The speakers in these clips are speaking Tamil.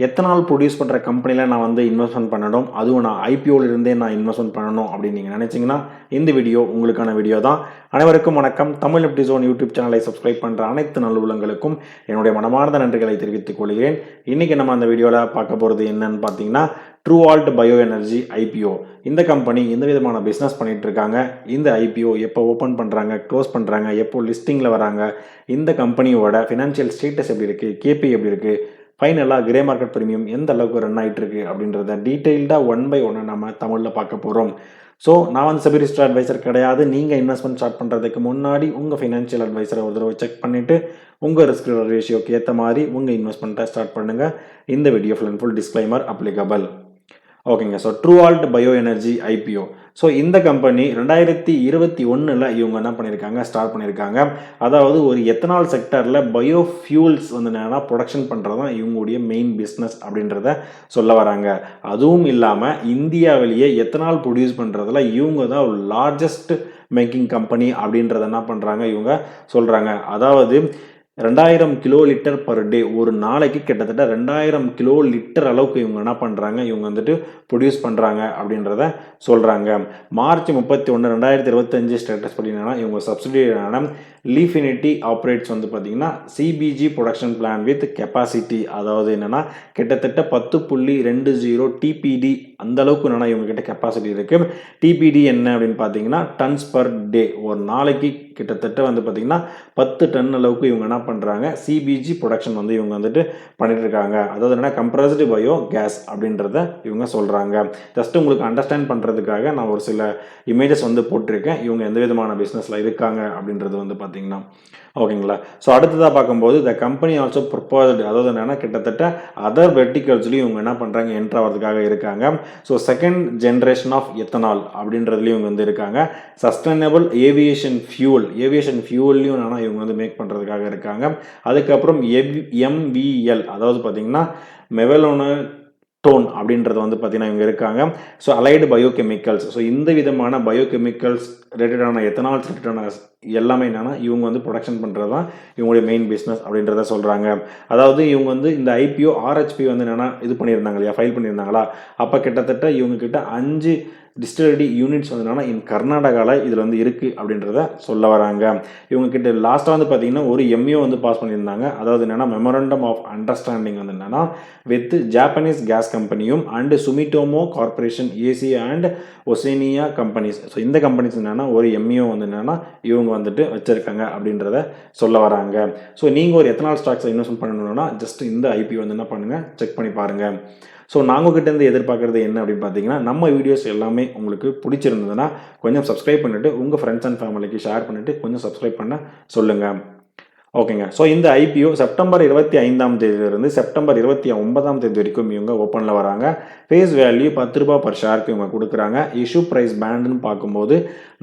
எத்தனால் ப்ரொடியூஸ் பண்ணுற கம்பெனியில் நான் வந்து இன்வெஸ்ட்மெண்ட் பண்ணணும், அதுவும் நான் ஐபிஓவில் இருந்தே நான் இன்வெஸ்ட்மெண்ட் பண்ணணும் அப்படின்னு நீங்கள் நினச்சிங்கன்னா இந்த வீடியோ உங்களுக்கான வீடியோ தான். அனைவருக்கும் வணக்கம். தமிழ் நிஃப்டி ஜோன் யூடியூப் சேனலை சப்ஸ்கிரைப் பண்ணுற அனைத்து நல்லுள்ளங்களுக்கும் என்னுடைய மனமார்ந்த நன்றிகளை தெரிவித்துக் கொள்கிறேன். இன்றைக்கி நம்ம அந்த வீடியோவில் பார்க்க போகிறது என்னன்னு பார்த்தீங்கன்னா, ட்ரூவால்ட் பயோ எனர்ஜி ஐபிஓ. இந்த கம்பெனி எந்த விதமான பிஸ்னஸ் பண்ணிட்டு இருக்காங்க, இந்த ஐபிஓ எப்போ ஓப்பன் பண்ணுறாங்க, க்ளோஸ் பண்ணுறாங்க, எப்போ லிஸ்டிங்கில் வராங்க, இந்த கம்பெனியோட ஃபினான்ஷியல் ஸ்டேட்டஸ் எப்படி இருக்குது, கேபி எப்படி இருக்குது, ஃபைனலாக கிரே மார்க்கெட் ப்ரீமியம் எந்த அளவுக்கு ரன் ஆகிட்டு இருக்கு அப்படின்றத டீட்டெயில்டாக ஒன் பை ஒன்று நம்ம தமிழில் பார்க்க போகிறோம். ஸோ நான் வந்து செபி ரிஜிஸ்டர்ட் அட்வைசர் கிடையாது. நீங்கள் இன்வெஸ்ட்மெண்ட் ஸ்டார்ட் பண்ணுறதுக்கு முன்னாடி உங்கள் ஃபினான்ஷியல் அட்வைசரை ஒரு தடவை செக் பண்ணிவிட்டு உங்கள் ரிஸ்க் ரேஷியோக்கு ஏற்ற மாதிரி உங்கள் இன்வெஸ்ட்மெண்ட்டை ஸ்டார்ட் பண்ணுங்கள். இந்த video full and full disclaimer applicable. ஓகேங்க. So Trualt bio energy IPO. So இந்த கம்பெனி 2021 இவங்க என்ன பண்ணியிருக்காங்க, ஸ்டார்ட் பண்ணியிருக்காங்க. அதாவது ஒரு எத்தனால் செக்டரில் பயோ ஃபியூல்ஸ் வந்து என்னென்னா ப்ரொடக்ஷன் பண்ணுறது தான் இவங்களுடைய மெயின் பிஸ்னஸ் அப்படின்றத சொல்ல வராங்க. அதுவும் இல்லாமல் இந்தியாவிலேயே எத்தனால் ப்ரொடியூஸ் பண்ணுறதுல இவங்க தான் லார்ஜஸ்ட் மேக்கிங் கம்பெனி அப்படின்றத என்ன பண்ணுறாங்க இவங்க சொல்கிறாங்க. அதாவது 2000 கிலோ லிட்டர் பர் டே, ஒரு நாளைக்கு கிட்டத்தட்ட 2000 கிலோ லிட்டர் அளவுக்கு இவங்க என்ன பண்ணுறாங்க, இவங்க வந்துட்டு ப்ரொடியூஸ் பண்ணுறாங்க அப்படின்றத சொல்கிறாங்க. மார்ச் 31, 2025 ஸ்டேட்டஸ் பார்த்தீங்கன்னா இவங்க சப்சிடியரியான லீஃபினிட்டி ஆப்ரேட்ஸ் வந்து பார்த்தீங்கன்னா CBG production plan with capacity, அதாவது என்னென்னா கிட்டத்தட்ட 10.20 டிபிடி அந்த அளவுக்கு என்னென்னா இவங்க கிட்ட கெப்பாசிட்டி இருக்குது. டிபிடி என்ன அப்படின்னு பார்த்தீங்கன்னா டன்ஸ் பர் டே, ஒரு நாளைக்கு கிட்டத்தட்ட வந்து பார்த்தீங்கன்னா 10 டன் அளவுக்கு இவங்க என்ன பண்ணுறாங்க சிபிஜி ப்ரொடக்ஷன் வந்து இவங்க வந்துட்டு பண்ணிட்டு இருக்காங்க. அதாவது என்ன கம்ப்ரஸ்டு பயோ கேஸ் அப்படின்றத இவங்க சொல்கிறாங்க. ஜஸ்ட் உங்களுக்கு அண்டர்ஸ்டாண்ட் பண்ணுறதுக்காக நான் ஒரு சில இமேஜஸ் வந்து போட்டிருக்கேன், இவங்க எந்த விதமான பிஸ்னஸில் இருக்காங்க அப்படின்றது வந்து பார்த்தீங்கன்னா. ஓகேங்களா. ஸோ அடுத்ததாக பார்க்கும்போது த கம்பெனி ஆல்சோ ப்ரொபோஸ்டு, அதாவது என்னென்னா கிட்டத்தட்ட அதர் வெர்டிகல்ஸ்லையும் இவங்க என்ன பண்ணுறாங்க என்ட்ரு ஆகிறதுக்காக இருக்காங்க. So second generation of ethanol அப்படின்றதுலையும் இவங்க வந்து இருக்காங்க. சஸ்டைனபிள் ஏவியேஷன் ஃபியூல்லையும் என்னென்னா இவங்க வந்து மேக் பண்ணுறதுக்காக இருக்காங்க. அதுக்கப்புறம் எம்விஎல், அதாவது பார்த்தீங்கன்னா மெவலோனோட்டோன் அப்படின்றது வந்து பார்த்தீங்கன்னா இவங்க இருக்காங்க. ஸோ அலைடு பயோகெமிக்கல்ஸ், ஸோ இந்த விதமான பயோகெமிக்கல்ஸ் ரிலேட்டடான எத்தனால்ஸ் ரிலேட்டடான எல்லாமே என்னென்னா இவங்க வந்து ப்ரொடக்ஷன் பண்ணுறது தான் இவங்களுடைய மெயின் பிஸ்னஸ் அப்படின்றத சொல்கிறாங்க. அதாவது இவங்க வந்து இந்த ஐபிஓ ஆர்ஹெச்பி வந்து என்னென்னா இது பண்ணியிருந்தாங்க இல்லையா, ஃபைல் பண்ணியிருந்தாங்களா, அப்போ கிட்டத்தட்ட இவங்க கிட்ட 5 டிஸ்டிலரி யூனிட்ஸ் வந்து என்னென்னா இன் கர்நாடகாவில் இதில் வந்து இருக்குது அப்படின்றத சொல்ல வராங்க. இவங்க கிட்ட லாஸ்ட்டாக வந்து பார்த்தீங்கன்னா ஒரு எம்ஓ வந்து பாஸ் பண்ணியிருந்தாங்க. அதாவது என்னென்னா மெமரண்டம் ஆஃப் அண்டர்ஸ்டாண்டிங் வந்து என்னென்னா வித் ஜாப்பனீஸ் கேஸ் கம்பெனியும் and Sumitomo corporation Asia and Oceania companies. So இந்த கம்பெனிஸ் என்னென்னா ஒரு எம்ஓ வந்து என்னென்னா இவங்க வந்துட்டு வச்சுருக்காங்க அப்படின்றத சொல்ல வராங்க. ஸோ நீங்கள் ஒரு எத்தனால் ஸ்டாக்ஸை இன்வெஸ்ட்மெண்ட் பண்ணணும்னா ஜஸ்ட் இந்த ஐபிஓ வந்து என்ன பண்ணுங்கள், செக் பண்ணி பாருங்கள். ஸோ நாங்கள் கிட்டேருந்து எதிர்பார்க்குறது என்ன அப்படின்னு பார்த்தீங்கன்னா, நம்ம வீடியோஸ் எல்லாமே உங்களுக்கு பிடிச்சிருந்ததுன்னா கொஞ்சம் சப்ஸ்கிரைப் பண்ணிவிட்டு உங்கள் ஃப்ரெண்ட்ஸ் அண்ட் ஃபேமிலிக்கு ஷேர் பண்ணிவிட்டு கொஞ்சம் சப்ஸ்கிரைப் பண்ண சொல்லுங்கள். ஓகேங்க. ஸோ இந்த ஐபிஓ செப்டம்பர் 25 செப்டம்பர் 29 வரைக்கும் இவங்க ஓப்பனில் வராங்க. ஃபேஸ் வேல்யூ 10 ரூபா பர் ஷேருக்கு இவங்க கொடுக்குறாங்க. இஷ்யூ ப்ரைஸ் பேண்டுன்னு பார்க்கும்போது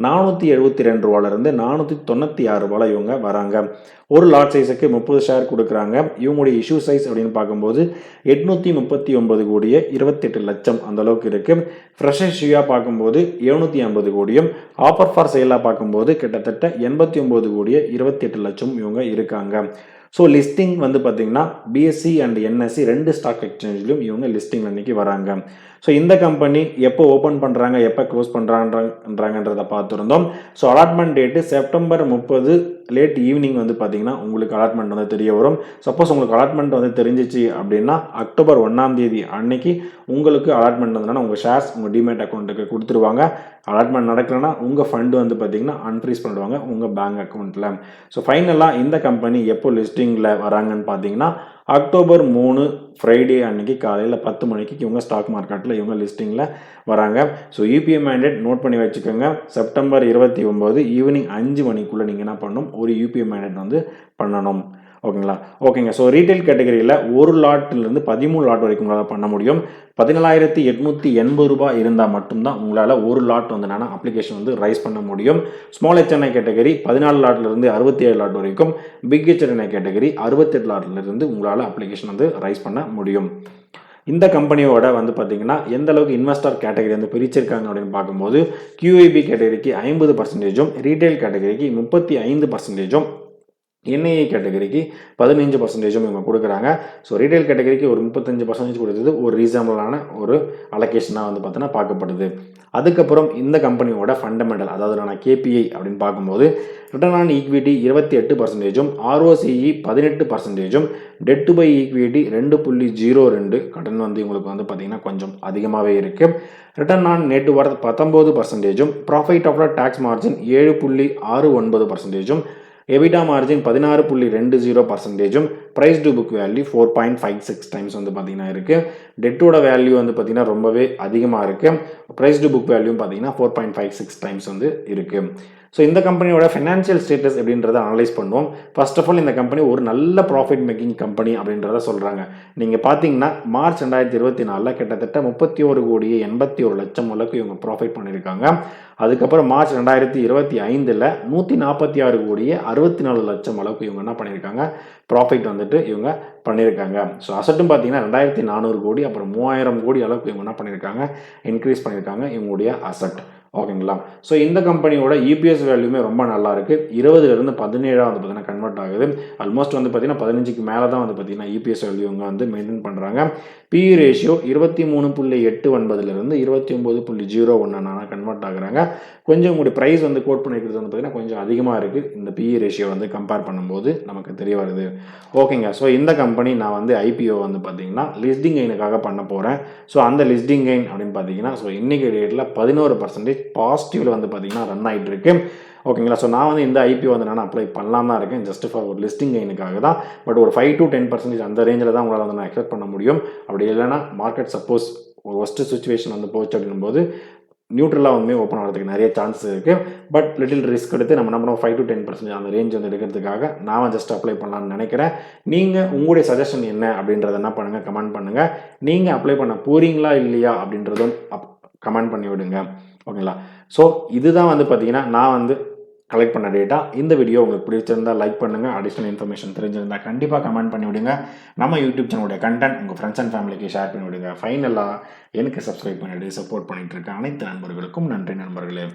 472 ரூபாயிலிருந்து 496 ரூபாயில் இவங்க வராங்க. ஒரு லாட் சைஸுக்கு 30 ஷேர் கொடுக்குறாங்க. இவங்களுடைய இஷ்யூ சைஸ் அப்படின்னு பார்க்கும்போது 839 கோடியே 28 லட்சம் அந்த அளவுக்கு இருக்குது. ஃப்ரெஷ் இஷ்யூவாக பார்க்கும்போது 750 கோடியும், ஆஃபர் ஃபார் சேலாக பார்க்கும்போது கிட்டத்தட்ட 89 கோடியே 28 லட்சம் இவங்க இருக்காங்க. ஸோ லிஸ்டிங் வந்து பார்த்தீங்கன்னா பிஎஸ்சி அண்ட் என்எஸ்சி 2 ஸ்டாக் எக்ஸ்சேஞ்சிலும் இவங்க லிஸ்டிங் அன்னைக்கு வராங்க. ஸோ இந்த கம்பெனி எப்போ ஓப்பன் பண்ணுறாங்க, எப்போ க்ளோஸ் பண்ணுறாங்கன்றதை பார்த்துருந்தோம். So allotment date September 30 late evening வந்து பார்த்தீங்கன்னா உங்களுக்கு அலாட்மெண்ட் வந்து தெரிய வரும். சப்போஸ் உங்களுக்கு அலாட்மெண்ட் வந்து தெரிஞ்சிச்சு அப்படின்னா அக்டோபர் 1 அன்னைக்கு உங்களுக்கு அலாட்மெண்ட் வந்ததுன்னா உங்கள் ஷேர்ஸ் உங்கள் டிமேட் அக்கௌண்ட்டுக்கு கொடுத்துருவாங்க. அலாட்மெண்ட் நடக்கலைன்னா உங்கள் ஃபண்டு வந்து பார்த்தீங்கன்னா அன்ஃப்ரீஸ் பண்ணிடுவாங்க உங்கள் பேங்க் அக்கௌண்ட்டில். ஸோ ஃபைனலாக இந்த கம்பெனி எப்போ லிஸ்டிங்கில் வராங்கன்னு பார்த்தீங்கன்னா அக்டோபர் 3 ஃப்ரைடே அன்னைக்கு காலையில் 10 மணிக்கு இவங்க ஸ்டாக் மார்க்கெட்டில் இவங்க லிஸ்டிங்கில் வராங்க. ஸோ யூபிஐ மேண்டேட் நோட் பண்ணி வச்சுக்கோங்க. செப்டம்பர் 29 ஈவினிங் 5 மணிக்குள்ளே நீங்கள் என்ன பண்ணணும், ஒரு யூபிஐ மேண்டேட் வந்து பண்ணணும். ஓகேங்களா. ஓகேங்க. ஸோ ரீட்டைல் கேட்டகரியில் ஒரு லாட்டிலிருந்து 13 லாட் வரைக்கும் உங்களால் பண்ண முடியும். 17,880 ரூபாய் இருந்தால் மட்டும்தான் உங்களால் ஒரு லாட் வந்து என்னென்னா அப்ளிகேஷன் வந்து ரைஸ் பண்ண முடியும். ஸ்மால் ஹெச்என்ஐ கேட்டகரி 14 லாட்லேருந்து 67 லாட் வரைக்கும், பிக் ஹெச்என்ஐ கேட்டகரி 68 லாட்லேருந்து உங்களால் அப்ளிகேஷன் வந்து ரைஸ் பண்ண முடியும். இந்த கம்பெனியோட வந்து பார்த்தீங்கன்னா எந்த அளவுக்கு இன்வெஸ்டர் கேட்டகரி வந்து பிரிச்சிருக்காங்க அப்படின்னு பார்க்கும்போது QIB கேட்டகரிக்கு 50%, ரீட்டைல் கேட்டகரிக்கு 35%, என்ஐஏ கேட்டகரிக்கு 15% இவங்க கொடுக்குறாங்க. ஸோ ரீட்டைல் கேட்டகரிக்கு ஒரு 35% கொடுத்தது ஒரு ரீசனபிளான ஒரு அலோகேஷனாக வந்து பார்த்தீங்கன்னா பார்க்கப்படுது. அதுக்கப்புறம் இந்த கம்பெனியோட ஃபண்டமெண்டல், அதாவது நான் கேபிஐ அப்படின்னு பார்க்கும்போது return on equity 28%, ROCE 18%, debt to by equity 2.02, கடன் வந்து இவங்களுக்கு வந்து பார்த்தீங்கன்னா கொஞ்சம் அதிகமாகவே இருக்குது. Return on net worth 19%, profit after tax margin 7.69%, EBITDA margin 16.20%, price to book value 4.56 times வந்து பார்த்தீங்கன்னா இருக்குது. டெட்டோட வேல்யூ வந்து பார்த்தீங்கன்னா ரொம்பவே அதிகமாக இருக்குது. ப்ரைஸ் டு புக் வேல்யூ பார்த்தீங்கன்னா 4.56 டைம்ஸ் வந்து இருக்குது. ஸோ இந்த கம்பெனியோட ஃபினான்ஷியல் ஸ்டேட்டஸ் எப்படின்றத அனலைஸ் பண்ணுவோம். ஃபர்ஸ்ட் ஆஃப் ஆல் இந்த கம்பெனி ஒரு நல்ல ப்ராஃபிட் மேக்கிங் கம்பெனி அப்படின்றத சொல்கிறாங்க. நீங்கள் பார்த்தீங்கன்னா மார்ச் 2024 கிட்டத்தட்ட 31,81,00,000 அளவுக்கு இவங்க ப்ராஃபிட் பண்ணியிருக்காங்க. அதுக்கப்புறம் மார்ச் 2025 146,64,00,000 அளவுக்கு இவங்க என்ன பண்ணியிருக்காங்க, ப்ராஃபிட் வந்துட்டு இவங்க பண்ணியிருக்காங்க. ஸோ அசட்டும் பார்த்தீங்கன்னா 2,400 கோடி, அப்புறம் 3,000 கோடி அளவுக்கு இவங்க என்ன பண்ணியிருக்காங்க, இன்க்ரீஸ் பண்ணியிருக்காங்க இவங்களுடைய அசட். ஓகேங்களா. ஸோ இந்த கம்பெனியோட இபிஎஸ் வேல்யூமே ரொம்ப நல்லா இருக்குது. 20லேருந்து 17 வந்து பார்த்தீங்கன்னா கன்வெர்ட் ஆகுது. ஆல்மோஸ்ட் வந்து பார்த்தீங்கன்னா 15க்கு மேலே தான் வந்து பார்த்தீங்கன்னா இபிஎஸ் வேல்யூ இவங்க வந்து மெயின்டைன் பண்ணுறாங்க. பிஇ ரேஷியோ 23.89லேருந்து 29.01 கன்வெர்ட் ஆகுறாங்க. கொஞ்சம் உங்களுடைய ப்ரைஸ் வந்து கோட் பண்ணிக்கிறது வந்து பார்த்தீங்கன்னா கொஞ்சம் அதிகமாக இருக்குது. இந்த பிஇ ரேஷியோ வந்து கம்பேர் பண்ணும்போது நமக்கு தெரிய வருது. ஓகேங்க. ஸோ இந்த கம்பெனி நான் வந்து ஐபிஓ வந்து பார்த்தீங்கன்னா லிஸ்டிங் கெயினுக்காக பண்ண போகிறேன். ஸோ அந்த லிஸ்டிங் கெயின் அப்படின்னு பார்த்தீங்கன்னா ஸோ இன்றைக்கி டேட்டில் 11% பாசிட்டிவில் வந்து பார்த்தீங்கன்னா ரன் ஆகிட்டு இருக்கு. ஓகேங்களா. ஸோ நான் வந்து இந்த ஐபிஓ வந்து நான் அப்ளை பண்ணலாம் தான் இருக்கேன், ஜஸ்ட் ஃபார் ஒரு லிஸ்டிங் கெயினுக்காக தான். பட் ஒரு 5 to 10% அந்த ரேஞ்சில் தான் உங்களால் வந்து நான் எக்ஸ்பெக்ட் பண்ண முடியும். அப்படி இல்லைன்னா மார்க்கெட் சப்போஸ் ஒரு ஒஸ்ட்டு சுச்சுவேஷன் வந்து போச்சு அப்படின்னும்போது நியூட்ரலாக வந்து ஓப்பன் ஆகிறதுக்கு நிறைய சான்ஸ் இருக்குது. பட் லிட்டில் ரிஸ்க் எடுத்து நம்ம என்ன பண்ணுவோம், 5 to 10% அந்த ரேஞ்ச் வந்து எடுக்கிறதுக்காக நான் ஜஸ்ட் அப்ளை பண்ணலான்னு நினைக்கிறேன். நீங்கள் உங்களுடைய சஜஷன் என்ன அப்படின்றத என்ன பண்ணுங்கள், கமெண்ட் பண்ணுங்கள். நீங்கள் அப்ளை பண்ண போகிறீங்களா இல்லையா அப்படின்றதும் கமெண்ட் பண்ணி விடுங்க. ஓகேங்களா. ஸோ இதுதான் வந்து பார்த்தீங்கன்னா நான் வந்து கலெக்ட் பண்ண டேட்டா. இந்த வீடியோ உங்களுக்கு பிடிச்சிருந்தால் லைக் பண்ணுங்கள். அடிஷ்னல் இன்ஃபர்மேஷன் தெரிஞ்சிருந்தால் கண்டிப்பாக கமெண்ட் பண்ணி விடுங்க. நம்ம யூடியூப் சேனலுடைய கண்டென்ட் உங்கள் ஃப்ரெண்ட்ஸ் அண்ட் ஃபேமிலிக்கு ஷேர் பண்ணி விடுங்க. ஃபைனலாக எனக்கு சப்ஸ்கிரைப் பண்ணிவிட்டு சப்போர்ட் பண்ணிகிட்டு இருக்க அனைத்து நண்பர்களுக்கும் நன்றி நண்பர்களே.